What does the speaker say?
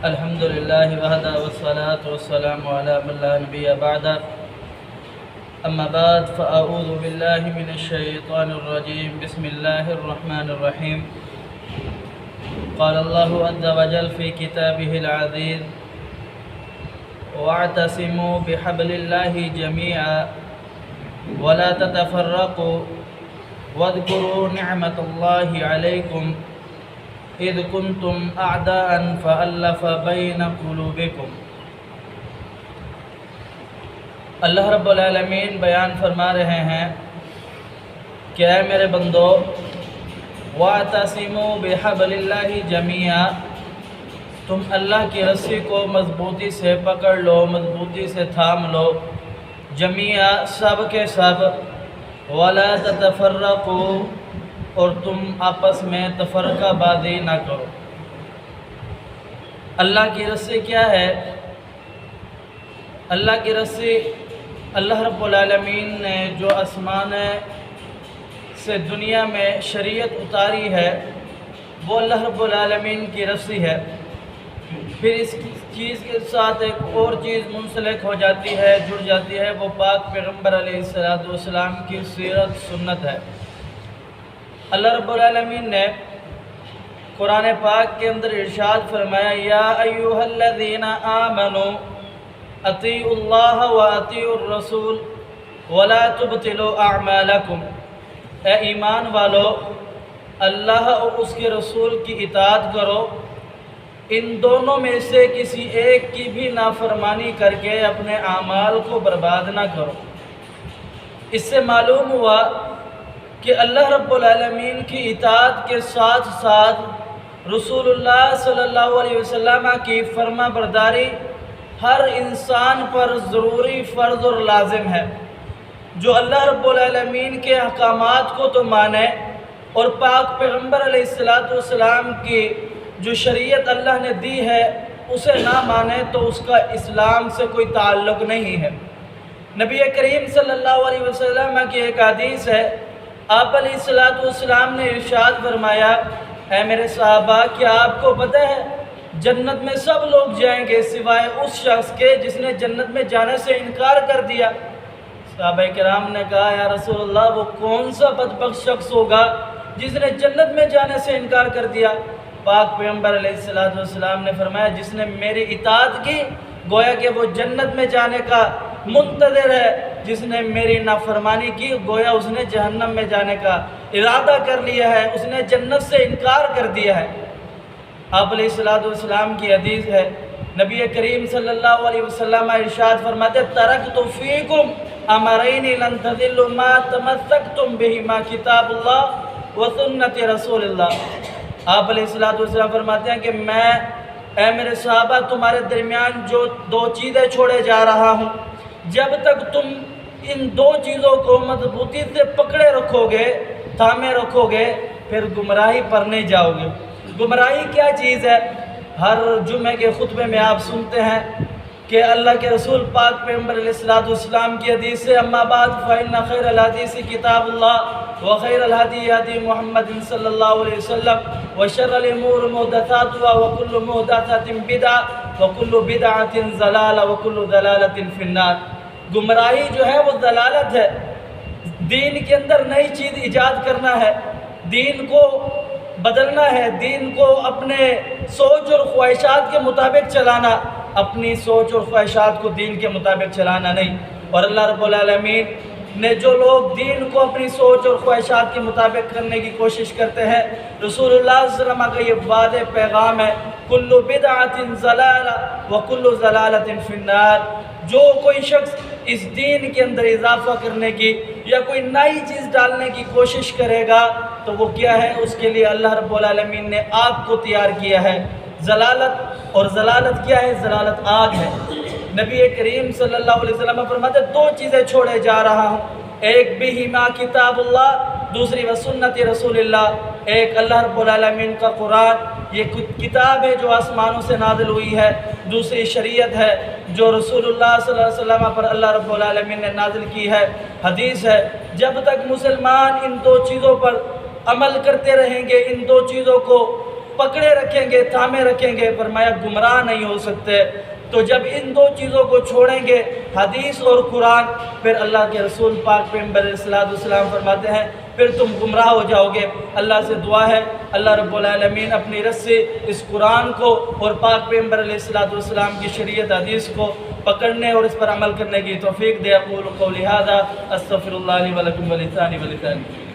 الحمد لله وحده والصلاة والسلام على من لا نبي بعده. أما بعد فأعوذ بالله من الشيطان الرجيم. بسم الله الرحمن الرحيم. قال الله عز وجل في كتابه العزيز: واعتصموا بحبل الله جميعا ولا تتفرقوا واذكروا نعمة الله عليكم اذ کنتم اعداء فألف بین قلوبکم. اللہ رب العالمین بیان فرما رہے ہیں کہ اے میرے بندو، وَاعْتَصِمُوا بِحَبْلِ اللَّهِ جَمِيعًا، تم اللہ کی رسی کو مضبوطی سے پکڑ لو، مضبوطی سے تھام لو، جمیعا سب کے سب، وَلَا تَتَفَرَّقُوا، اور تم آپس میں تفرقہ بازی نہ کرو. اللہ کی رسی کیا ہے؟ اللہ کی رسی اللہ رب العالمین نے جو آسمان سے دنیا میں شریعت اتاری ہے وہ اللہ رب العالمین کی رسی ہے. پھر اس چیز کے ساتھ ایک اور چیز منسلک ہو جاتی ہے، جڑ جاتی ہے، وہ پاک پیغمبر علیہ السلام کی سیرت سنت ہے. اللہ رب العالمین نے قرآن پاک کے اندر ارشاد فرمایا: یا ایھا الذین آمنوا اطیعوا اللہ واطیعوا الرسول ولا تبطلوا اعمالکم. اے ایمان والو، اللہ اور اس کے رسول کی اطاعت کرو، ان دونوں میں سے کسی ایک کی بھی نافرمانی کر کے اپنے اعمال کو برباد نہ کرو. اس سے معلوم ہوا کہ اللہ رب العالمین کی اطاعت کے ساتھ ساتھ رسول اللہ صلی اللہ علیہ وسلم کی فرما برداری ہر انسان پر ضروری فرض اور لازم ہے. جو اللہ رب العالمین کے احکامات کو تو مانے اور پاک پیغمبر علیہ السلام کی جو شریعت اللہ نے دی ہے اسے نہ مانے تو اس کا اسلام سے کوئی تعلق نہیں ہے. نبی کریم صلی اللہ علیہ وسلم کی ایک حدیث ہے، آپ علیہ السلام نے ارشاد فرمایا: اے میرے صحابہ، کیا آپ کو پتہ ہے جنت میں سب لوگ جائیں گے سوائے اس شخص کے جس نے جنت میں جانے سے انکار کر دیا؟ صحابہ کرام نے کہا: یا رسول اللہ، وہ کون سا بدبخت شخص ہوگا جس نے جنت میں جانے سے انکار کر دیا؟ پاک پیغمبر علیہ السلام نے فرمایا: جس نے میری اطاعت کی گویا کہ وہ جنت میں جانے کا منتظر ہے، جس نے میری نافرمانی کی گویا اس نے جہنم میں جانے کا ارادہ کر لیا ہے، اس نے جنت سے انکار کر دیا ہے. آپ علیہ السلام کی حدیث ہے، نبی کریم صلی اللہ علیہ وسلم ارشاد فرماتے: ترکت فیکم امرین لن تضلوا ما تمسکتم بہما کتاب اللہ و سنت رسول اللہ. آپ علیہ السلام فرماتے ہیں کہ میں، اے میرے صحابہ، تمہارے درمیان جو دو چیزیں چھوڑے جا رہا ہوں، جب تک تم ان دو چیزوں کو مضبوطی سے پکڑے رکھو گے، تھامے رکھو گے، پھر گمراہی پر نہیں جاؤ گے. گمراہی کیا چیز ہے؟ ہر جمعے کے خطبے میں آپ سنتے ہیں کہ اللہ کے رسول پاک پیغمبر علیہ السلام کی حدیث سے: اما بعد فإن خیر الحدیث کتاب اللہ وخیر الہدی ہدی محمد صلی اللہ علیہ وسلم وشر الامور محدثاتها وکل محدثۃ بدعہ وکل بدعۃ ضلالہ وکل ضلالۃ فی النار. گمراہی جو ہے وہ ضلالت ہے. دین کے اندر نئی چیز ایجاد کرنا ہے، دین کو بدلنا ہے، دین کو اپنے سوچ اور خواہشات کے مطابق چلانا، اپنی سوچ اور خواہشات کو دین کے مطابق چلانا نہیں. اور اللہ رب العالمین نے جو لوگ دین کو اپنی سوچ اور خواہشات کے مطابق کرنے کی کوشش کرتے ہیں، رسول اللہ صلی اللہ علیہ وسلم کا یہ واضح پیغام ہے: کل بدعۃ ضلالہ وکل ضلالۃ فی النار. جو کوئی شخص اس دین کے اندر اضافہ کرنے کی یا کوئی نئی چیز ڈالنے کی کوشش کرے گا تو وہ کیا ہے؟ اس کے لیے اللہ رب العالمین نے آگ کو تیار کیا ہے. ضلالت، اور ضلالت کیا ہے؟ ضلالت آگ ہے. نبی کریم صلی اللہ علیہ وسلم فرماتے: دو چیزیں چھوڑے جا رہا ہوں، ایک بہما کتاب اللہ، دوسری وسنت رسول اللہ. ایک اللہ رب العالمین کا قرآن، یہ کتاب ہے جو آسمانوں سے نازل ہوئی ہے. دوسری شریعت ہے جو رسول اللہ صلی اللہ علیہ وسلم پر اللہ رب العالمین نے نازل کی ہے. حدیث ہے، جب تک مسلمان ان دو چیزوں پر عمل کرتے رہیں گے، ان دو چیزوں کو پکڑے رکھیں گے، تھامے رکھیں گے، فرمایا گمراہ نہیں ہو سکتے۔ تو جب ان دو چیزوں کو چھوڑیں گے، حدیث اور قرآن، پھر اللہ کے رسول پاک پیغمبر علیہ السلام فرماتے ہیں پھر تم گمراہ ہو جاؤ گے۔ اللہ سے دعا ہے اللہ رب العالمین اپنی رحمت سے اس قرآن کو اور پاک پیغمبر علیہ السلام کی شریعت حدیث کو پکڑنے اور اس پر عمل کرنے کی توفیق دے۔ اقول قولی ھذا استغفر اللہ لی ولکم ولسائر المسلمین۔